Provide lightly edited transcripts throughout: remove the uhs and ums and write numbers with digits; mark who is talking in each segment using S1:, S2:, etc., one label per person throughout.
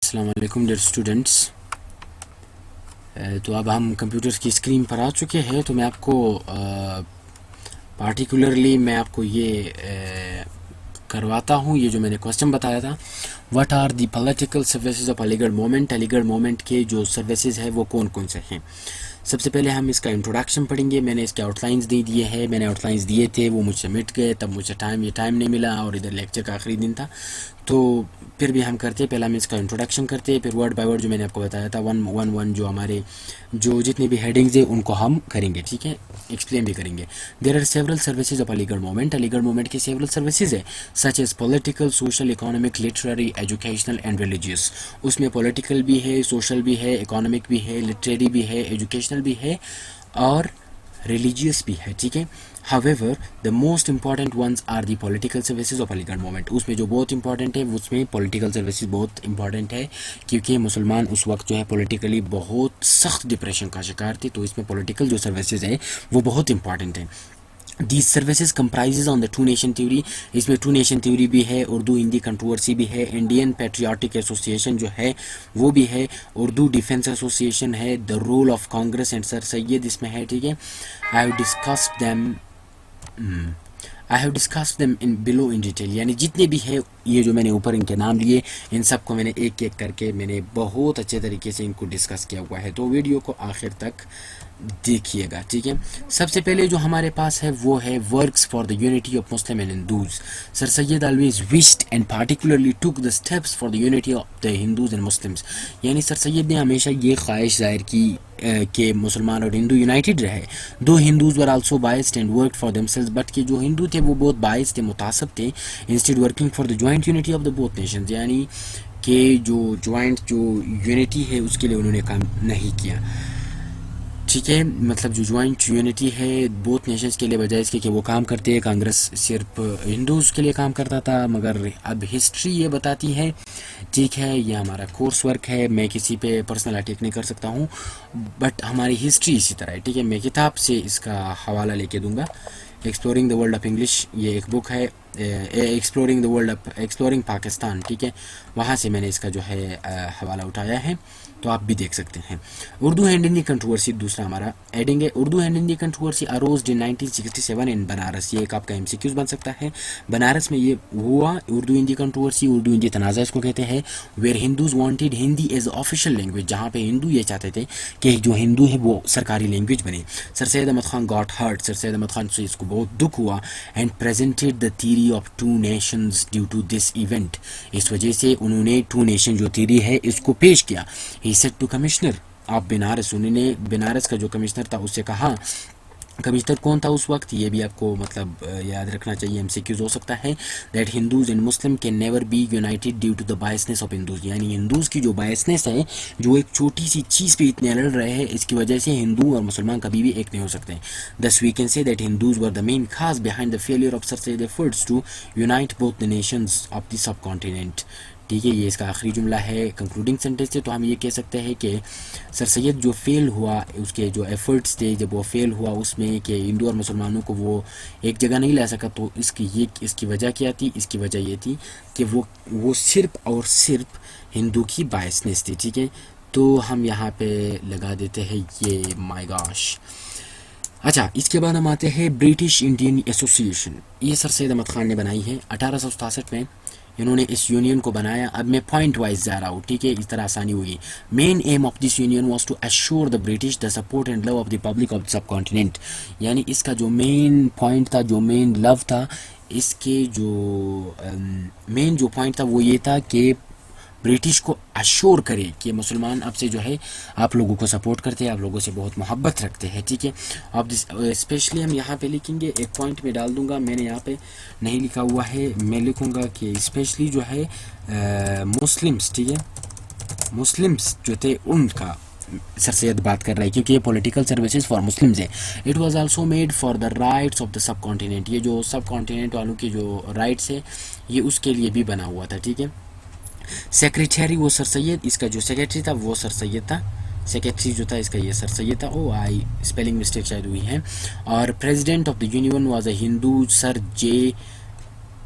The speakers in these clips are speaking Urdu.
S1: السلام علیکم ڈیئر اسٹوڈنٹس. تو اب ہم کمپیوٹر کی اسکرین پر آ چکے ہیں. تو میں آپ کو پارٹیکولرلی میں آپ کو یہ کرواتا ہوں. یہ جو میں نے کوسچن بتایا تھا, what are the political services of Aligarh movement. Aligarh movement کے جو سروسز ہیں وہ کون کون سے ہیں. سب سے پہلے ہم اس کا انٹروڈکشن پڑھیں گے. میں نے اس کے آؤٹ لائنز دے دیے ہیں. میں نے آؤٹ لائنز دیے تھے, وہ مجھ سے مٹ گئے. تب مجھے ٹائم نہیں ملا, اور ادھر لیکچر کا آخری دن تھا. تو پھر بھی ہم کرتے, پہلے ہم اس کا انٹروڈکشن کرتے, پھر ورڈ بائی ورڈ جو میں نے آپ کو بتایا تھا ون جو ہمارے جو جتنے بھی ہیڈنگز ہیں ان کو ہم کریں گے. ٹھیک ہے, ایکسپلین بھی کریں گے. There are several services of Aligarh movement. Aligarh movement کی سیورل سروسز ہے, such as political, social, economic, literary, educational and religious. اس میں پولیٹیکل بھی ہے, سوشل بھی ہے, اکانومک بھی ہے, لٹریری بھی ہے, ایجوکیشنل بھی ہے اور ریلیجیس بھی ہے. ٹھیک ہے. However, the most important ones are the political services of علی گڑھ موومنٹ. اس میں جو بہت امپورٹنٹ ہے اس میں پولیٹیکل سروسز بہت امپورٹنٹ ہے, کیونکہ مسلمان اس وقت جو ہے پولیٹیکلی بہت سخت ڈپریشن کا شکار تھے. تو اس میں پولیٹیکل جو سروسز ہے وہ بہت امپورٹنٹ ہیں. These services comprises on the two nation theory. اس میں ٹو نیشن تھیوری بھی ہے, اردو ہندی کنٹروورسی بھی ہے, انڈین پیٹریاٹک ایسوسیشن جو ہے وہ بھی ہے, اردو ڈیفینس ایسوسیشن ہے, the role of Congress and Sir Syed اس میں ہے. ٹھیک ہے. I have discussed them in below in detail. یعنی جتنے بھی ہے یہ جو میں نے اوپر ان کے نام لیے, ان سب کو میں نے ایک ایک کر کے میں نے بہت اچھے طریقے سے ان کو ڈسکس کیا ہوا ہے. تو ویڈیو کو آخر تک دیکھیے گا. ٹھیک ہے. سب سے پہلے جو ہمارے پاس ہے وہ ہے works for the unity of Muslim and Hindus. Sir Syed always wished and particularly took the steps for the unity of the Hindus and Muslims. یعنی سر سید نے ہمیشہ یہ خواہش ظاہر کی کہ مسلمان اور ہندو یونائٹڈ رہے. Though Hindus were also biased and worked for themselves. But کہ جو ہندو تھے وہ بہت باعث تھے, متعصب تھے. Instead working for the joint unity of the both nations. یعنی کہ جو جوائنٹ جو یونٹی ہے اس کے لیے انہوں نے کام نہیں کیا. ٹھیک ہے. مطلب جو جوائنٹ یونٹی ہے بوتھ نیشنز کے لیے, بجائے اس کے کہ وہ کام کرتے ہیں, کانگریس صرف ہندوز کے لیے کام کرتا تھا. مگر اب ہسٹری یہ بتاتی ہے, ٹھیک ہے, یہ ہمارا کورس ورک ہے, میں کسی پہ پرسنل اٹیک نہیں کر سکتا ہوں, بٹ ہماری ہسٹری اسی طرح ہے. ٹھیک ہے. میں کتاب سے اس کا حوالہ لے کے دوں گا. Exploring the world of English, یہ ایک بک ہے. Exploring the world of exploring Pakistan. ٹھیک ہے. وہاں سے میں نے اس کا جو ہے حوالہ اٹھایا ہے, تو آپ بھی دیکھ سکتے ہیں. اردو اینڈ ہندی کنٹروورسی دوسرا ہمارا ایڈنگ ہے. اردو اینڈ ہندی کنٹروورسی اروزڈ ان 1967 ان بنارس. یہ ایک آپ کا ایم سی کیوز بن سکتا ہے. بنارس میں یہ ہوا اردو ہندی کنٹروورسی, اردو ہندی تنازع اس کو کہتے ہیں. Where Hindus wanted Hindi as official language. جہاں پہ ہندو یہ چاہتے تھے کہ جو ہندو ہے وہ سرکاری لینگویج بنے. Sir Syed Ahmad Khan got hurt. Sir Syed Ahmad Khan سے اس کو بہت دکھ ہوا. And presented the theory of two nations due to this event. اس وجہ سے انہوں نے ٹو نیشن جو تھیوری ہے اس کو پیش کیا. ہی سیڈ ٹو کمشنر آپ بنارس. انہوں نے بنارس کا جو کمشنر تھا اس سے کہا. کمشنر کون تھا اس وقت, یہ بھی آپ کو مطلب یاد رکھنا چاہیے, ایم سی کیوز ہو سکتا ہے. That Hindus and Muslim can never be united due to the biasness of Hindus. یعنی ہندوز کی جو بائسنس ہے, جو ایک چھوٹی سی چیز پہ اتنے لڑ رہے ہیں, اس کی وجہ سے ہندو اور مسلمان کبھی بھی ایک نہیں ہو سکتے. Thus we can say that Hindus were the main cause behind the failure of Sir Sayyid efforts to unite both the nations of the subcontinent. ٹھیک ہے. یہ اس کا آخری جملہ ہے, کنکلوڈنگ سینٹینس ہے. تو ہم یہ کہہ سکتے ہیں کہ سر سید جو فیل ہوا, اس کے جو ایفرٹس تھے جب وہ فیل ہوا اس میں کہ ہندو اور مسلمانوں کو وہ ایک جگہ نہیں لا سکا, تو اس کی وجہ کیا تھی. اس کی وجہ یہ تھی کہ وہ صرف اور صرف ہندو کی بائسنس تھی. ٹھیک ہے. تو ہم یہاں پہ لگا دیتے ہیں یہ مائی گاش. اچھا, اس کے بعد ہم آتے ہیں برٹش انڈین ایسوسیشن. یہ سر سید احمد خان نے بنائی ہے 1867 میں. انہوں نے اس یونین کو بنایا. اب میں پوائنٹ وائز جا رہا ہوں. ٹھیک ہے. اس طرح آسانی ہوگی. Main aim of this union was to ensure the British the support and love of the public of subcontinent. یعنی اس کا جو مین پوائنٹ تھا, جو مین لو تھا, اس کے جو مین جو پوائنٹ تھا وہ یہ تھا کہ برٹش کو اشور کرے کہ مسلمان اب سے جو ہے آپ لوگوں کو سپورٹ کرتے ہیں, آپ لوگوں سے بہت محبت رکھتے ہیں. ٹھیک ہے. اب اسپیشلی ہم یہاں پہ لکھیں گے, ایک پوائنٹ میں ڈال دوں گا, میں نے یہاں پہ نہیں لکھا ہوا ہے, میں لکھوں گا کہ اسپیشلی جو ہے مسلمس. ٹھیک ہے. مسلمس جو تھے ان کا سر سید بات کر رہا ہے, کیونکہ یہ پولیٹیکل سروسز فار مسلمز ہے. It was also made for the rights of the sub continent. یہ جو سب کانٹیننٹ والوں کے جو رائٹس ہے یہ اس کے لیے بھی بنا ہوا تھا. ٹھیک ہے. سیکریٹری وہ سر سید, اس کا جو سیکریٹری تھا وہ سر سید تھا. سیکریٹری جو تھا اس کا یہ سر سید تھا. او آئی اسپیلنگ مسٹیک شاید ہوئی ہے. اور president of the union was a Hindu sir جے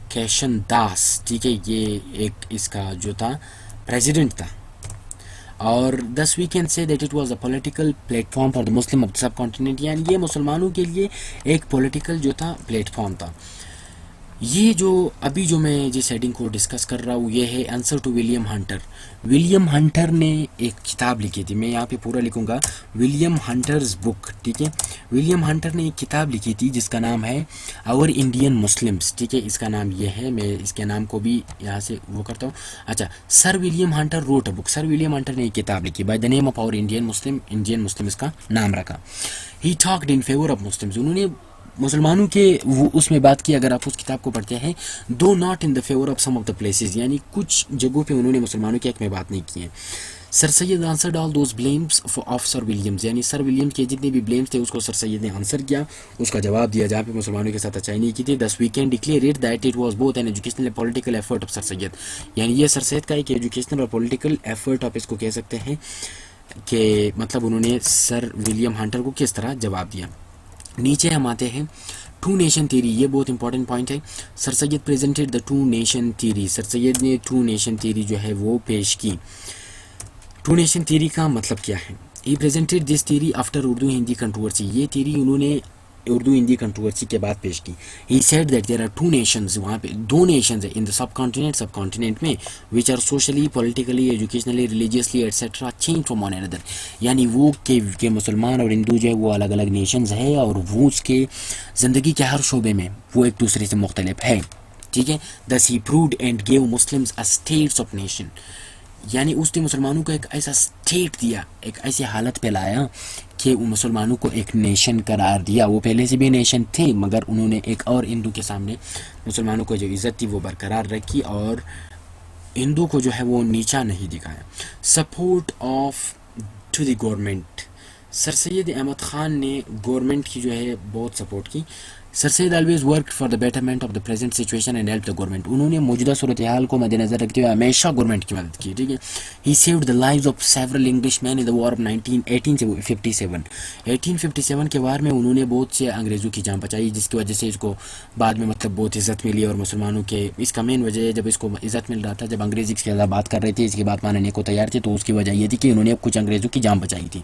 S1: کیشن داس. ٹھیک ہے. یہ ایک اس کا جو تھا پریزیڈنٹ تھا, اور thus we can say that it was a political platform for the Muslim of the subcontinent. یعنی یہ مسلمانوں کے لیے ایک پولیٹیکل جو تھا پلیٹ فارم تھا. یہ جو ابھی جو میں جس ہیڈنگ کو ڈسکس کر رہا ہوں یہ ہے answer to William Hunter. William Hunter نے ایک کتاب لکھی تھی, میں یہاں پہ پورا لکھوں گا, ولیم ہنٹرز بک, ٹھیک ہے. ولیم ہنٹر نے ایک کتاب لکھی تھی جس کا نام ہے اور انڈین مسلمس, ٹھیک ہے, اس کا نام یہ ہے, میں اس کے نام کو بھی یہاں سے وہ کرتا ہوں. اچھا, سر ولیم ہنٹر روٹ اے بک, سر ولیم ہنٹر نے ایک کتاب لکھی بائی دا نیم آف اور انڈین مسلم, انڈین مسلم اس کا نام رکھا. He talked in favour of Muslims, انہوں نے مسلمانوں کے وہ اس میں بات کی. اگر آپ اس کتاب کو پڑھتے ہیں, though not in the favour of some of the places, یعنی کچھ جگہوں پہ انہوں نے مسلمانوں کے حق میں بات نہیں کی ہے. Sir Syed answered all those blames of sir Williams, یعنی سر ولیمز کے جتنے بھی بلیمز تھے اس کو سر سید نے آنسر کیا, اس کا جواب دیا جہاں پہ مسلمانوں کے ساتھ اچھائی نہیں کی تھی. thus we can declare it that it was both an educational and political effort of سر سید, یعنی یہ سر سید کا ایک ایجوکیشنل اور پولیٹیکل ایفرٹ آپ اس کو کہہ سکتے ہیں کہ مطلب انہوں نے سر ولیم ہنٹر کو کس طرح جواب دیا. نیچے ہم آتے ہیں ٹو نیشن تھیوری, یہ بہت امپورٹنٹ پوائنٹ ہے. Sir Syed presented the two nation theory, sir Syed نے ٹو نیشن تھیوری جو ہے وہ پیش کی. ٹو نیشن تھیوری کا مطلب کیا ہے؟ He presented this theory after Urdu Hindi controversy, یہ تھیوری انہوں نے اردو ہندی کنٹروورسی کے بعد پیش کی. He said that there are two nations, وہاں پہ دو نیشنز ہیں ان دا سب کانٹیننٹ میں, which are socially, politically, educationally, religiously etcetera change from one another, یعنی وہ کہ مسلمان اور ہندو جو ہے وہ الگ الگ نیشنز ہے اور وہ اس کے زندگی کے ہر شعبے میں وہ ایک دوسرے سے مختلف ہے, ٹھیک ہے. thus he proved and gave Muslims a states of nation, یعنی اس نے مسلمانوں کو ایک ایسا اسٹیٹ دیا, ایک ایسی حالت پہ لایا کہ وہ مسلمانوں کو ایک نیشن قرار دیا. وہ پہلے سے بھی نیشن تھے مگر انہوں نے ایک اور ہندو کے سامنے مسلمانوں کو جو عزت تھی وہ برقرار رکھی اور ہندو کو جو ہے وہ نیچا نہیں دکھایا. Support of to the government, sir Syed Ahmad Khan نے گورنمنٹ کی جو ہے بہت سپورٹ کی. Sir Syed always work for the betterment of the present situation and help the government, انہوں نے موجودہ صورتحال کو مد نظر رکھتے ہوئے ہمیشہ گورنمنٹ کی مدد کی, ٹھیک ہے. He saved the lives of several English men in the war of 1857, 1857 کے وار میں انہوں نے بہت سے انگریزوں کی جان بچائی, جس کی وجہ سے اس کو بعد میں مطلب بہت عزت ملی. اور مسلمانوں کے اس کا مین وجہ ہے جب اس کو عزت مل رہا تھا, جب انگریز اس کے خلاف بات کر رہے تھے, اس کی بات ماننے کو تیار تھے, تو اس کی وجہ یہ تھی کہ انہوں نے کچھ انگریزوں کی جان بچائی تھی.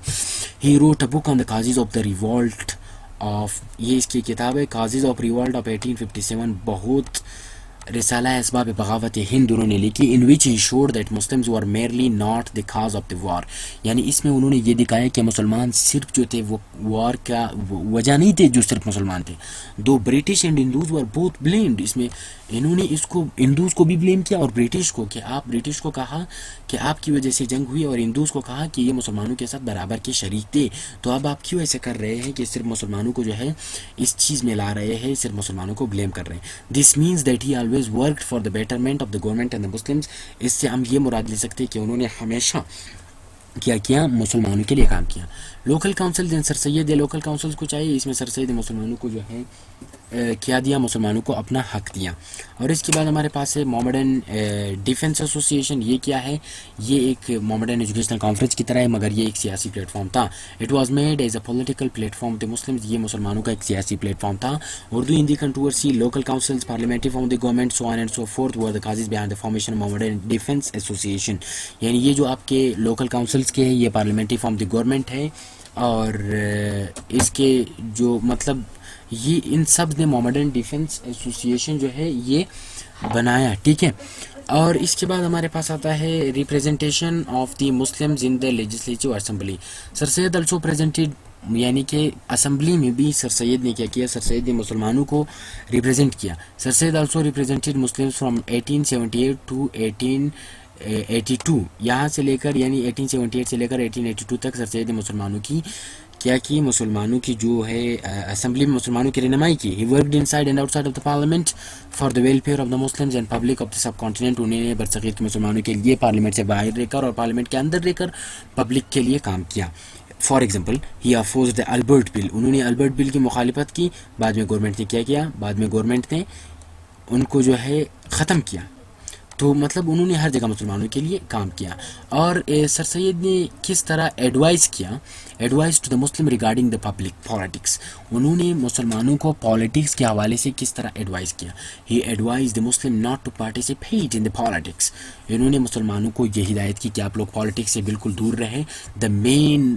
S1: He wrote a book on the causes of the revolt of, یہ اس کی کتاب ہے کازز آف ریوالٹ آف 1857, بہت رسالہ اسباب بغاوت ہند انہوں نے لکھی. In which he showed that Muslims were merely not the cause of the war, یعنی اس میں انہوں نے یہ دکھایا کہ مسلمان صرف جو تھے وہ وار کا وجہ نہیں تھے جو صرف مسلمان تھے. Though British and Hindus were both blamed, اس میں انہوں نے اس کو ہندوز کو بھی بلیم کیا اور برٹش کو, کہ آپ برٹش کو کہا کہ آپ کی وجہ سے جنگ ہوئی, اور ہندوز کو کہا کہ یہ مسلمانوں کے ساتھ برابر کے شریک تھے, تو اب آپ کیوں ایسے کر رہے ہیں کہ صرف مسلمانوں کو جو ہے اس چیز میں لا رہے ہیں, صرف مسلمانوں کو بلیم کر رہے ہیں. This means that he always worked for the betterment of the government and the Muslims, اس سے ہم یہ مراد لے سکتے ہیں کہ انہوں نے ہمیشہ کیا مسلمانوں کے لیے کام کیا. لوکل کاؤنسل دین سر سید, لوکل کاؤنسلز کو چاہیے, اس میں سر سید مسلمانوں کو جو ہے کیا دیا, مسلمانوں کو اپنا حق دیا. اور اس کے بعد ہمارے پاس ہے محمدن ڈیفنس ایسوسیشن. یہ کیا ہے؟ یہ ایک محمدن ایجوکیشنل کانفرنس کی طرح ہے مگر یہ ایک سیاسی پلیٹ فارم تھا. It was made as a political plate form the Muslims, یہ مسلمانوں کا ایک سیاسی پلیٹ فارم تھا. Urdu Hindi controversy, local councils, parliamentary form the government, so on and so forth were the causes behind the formation Mohammedan defence association. یعنی یہ جو آپ کے لوکل کاؤنسلز کے ہیں یہ پارلیمنٹری فارم دی گورنمنٹ ہے, اور اس کے جو مطلب یہ ان سب نے محمدن ڈیفنس ایسوسیشن جو ہے یہ بنایا, ٹھیک ہے. اور اس کے بعد ہمارے پاس آتا ہے representation of the Muslims in the legislature assembly. Sir Syed also presented, یعنی کہ اسمبلی میں بھی سر سید نے کیا, سر سید نے مسلمانوں کو ریپریزنٹ کیا. سر سید آلسو ریپریزنٹڈ مسلمز فرام 1878 ٹو 1882, یہاں سے لے کر یعنی 1878 سے لے کر 1882 تک سر سید نے مسلمانوں کی مسلمانوں کی جو ہے اسمبلی میں مسلمانوں کی رہنمائی کی. ہی worked in side and out side of the parliament for the welfare of the Muslims and public of the sub continent, انہوں نے برصغیر کے مسلمانوں کے لیے پارلیمنٹ سے باہر رہ کر اور پارلیمنٹ کے اندر رہ کر پبلک کے لیے کام کیا. For example he opposed the Albert bill, انہوں نے البرٹ بل کی مخالفت کی, بعد میں گورنمنٹ نے کیا, بعد میں گورنمنٹ نے ان کو جو ہے ختم کیا. تو مطلب انہوں نے ہر جگہ مسلمانوں کے لیے کام کیا. اور سر سید نے کس طرح advise to the Muslim regarding the public politics. انہوں نے مسلمانوں کو پالیٹکس کے حوالے سے کس طرح ایڈوائز کیا. He advised the Muslim not to participate in the politics. انہوں نے مسلمانوں کو یہ ہدایت کی کہ آپ لوگ پالیٹکس سے بالکل دور رہیں. دا مین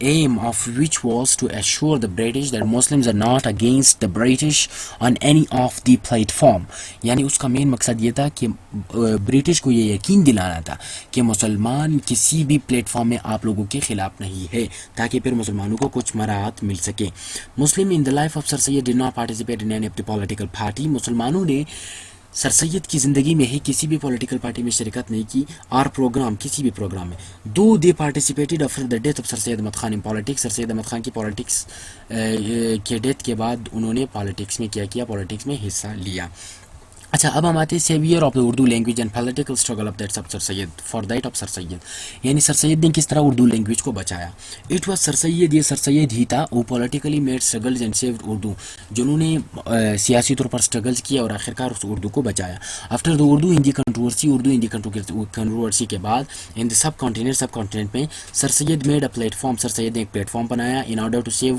S1: aim of which was to assure the British that Muslims are not against the British on any of the platform. یعنی اس کا مین مقصد یہ تھا کہ برٹش کو یہ یقین دلانا تھا کہ مسلمان کسی بھی پلیٹ فارم میں آپ لوگوں کے خلاف نہیں ہے، تاکہ پھر مسلمانوں کو کچھ مراحت مل سکے. مسلم in the life of Sir Syed did not participate in any of the political party. مسلمانوں نے سر سید کی زندگی میں ہی کسی بھی پولیٹیکل پارٹی میں شرکت نہیں کی اور کسی بھی پروگرام میں. Though they participated after the death of sir Syed Ahmad Khan in politics. Sir Syed Ahmad Khan کی پالیٹکس کے ڈیتھ کے بعد انہوں نے پالیٹکس میں حصہ لیا. اچھا، اب ہم آتے ہیں saviour of the Urdu language and political struggle of that sir Syed for that of sir Syed. یعنی سر سید نے کس طرح اردو لینگویج کو بچایا. اٹ واز سر سید، یہ سر سید ہی تھا وہ politically made struggles and saved Urdu, جنہوں نے سیاسی طور پر اسٹرگلز کیا اور آخرکار اس اردو کو بچایا. After the Urdu Hindi controversy کے بعد ان دا سب کانٹیننٹ میں sir Syed made a platform. Sir Syed نے ایک پلیٹ فارم بنایا in order to save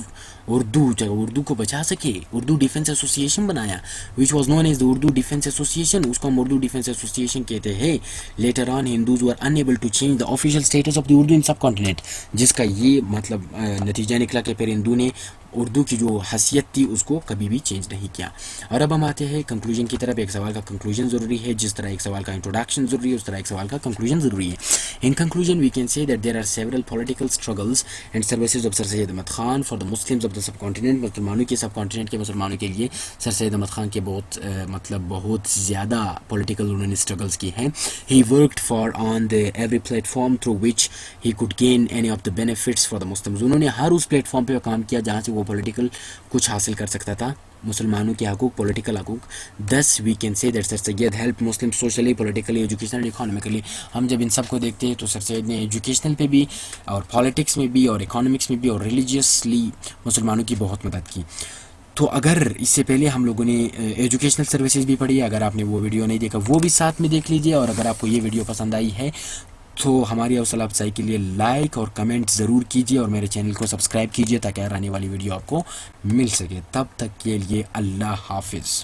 S1: Urdu کو بچا سکے. اردو ڈیفنس ایسوسیشن بنایا which was known as the Urdu defence association. اس کو ہم اردو ڈیفنس ایسوسیشن کہتے ہیں. Later on Hindus were unable to change the official status of the Urdu in sub continent, جس کا یہ مطلب نتیجہ نکلا کہ پھر ہندو نے اردو کی جو حیثیت تھی اس کو کبھی بھی چینج نہیں کیا. اور اب ہم آتے ہیں کنکلوژن کی طرف. ایک سوال کا کنکلوژن ضروری ہے، جس طرح ایک سوال کا انٹروڈکشن ضروری ہے اس طرح ایک سوال کا کنکلوژن ضروری ہے. In conclusion we can say that there are several political struggles and services of sir Syed Ahmad Khan for the Muslims of the subcontinent. مسلمانوں کے سب کانٹیننٹ کے مسلمانوں کے لیے سر سید احمد خان کے بہت زیادہ پولیٹیکل انہوں نے اسٹرگلز کی ہیں. ہی worked for on the every plate form through which he could gain any of the benefits for the Muslims. انہوں نے ہر اس پلیٹ فارم پہ کام کیا جہاں سے وہ پولیٹیکل کچھ حاصل کر سکتا تھا، مسلمانوں کے حقوق، پولیٹیکل حقوق. This we can say that sir Syed help Muslim socially, politically, educational, economically. ہم جب ان سب کو دیکھتے ہیں تو سر سید نے ایجوکیشنل پہ بھی اور پالیٹکس میں بھی اور اکانومکس میں بھی اور ریلیجیسلی مسلمانوں کی بہت مدد کی. تو اگر اس سے پہلے ہم لوگوں نے ایجوکیشنل سروسز بھی پڑھی، اگر آپ نے وہ ویڈیو نہیں دیکھا وہ بھی ساتھ میں دیکھ لیجیے. اور اگر آپ کو یہ ویڈیو پسند آئی ہے تو ہماری حوصلہ افزائی کے لیے لائک اور کمنٹ ضرور کیجیے اور میرے چینل کو سبسکرائب کیجیے تاکہ آنے والی ویڈیو آپ کو مل سکے. تب تک کے لیے اللہ حافظ.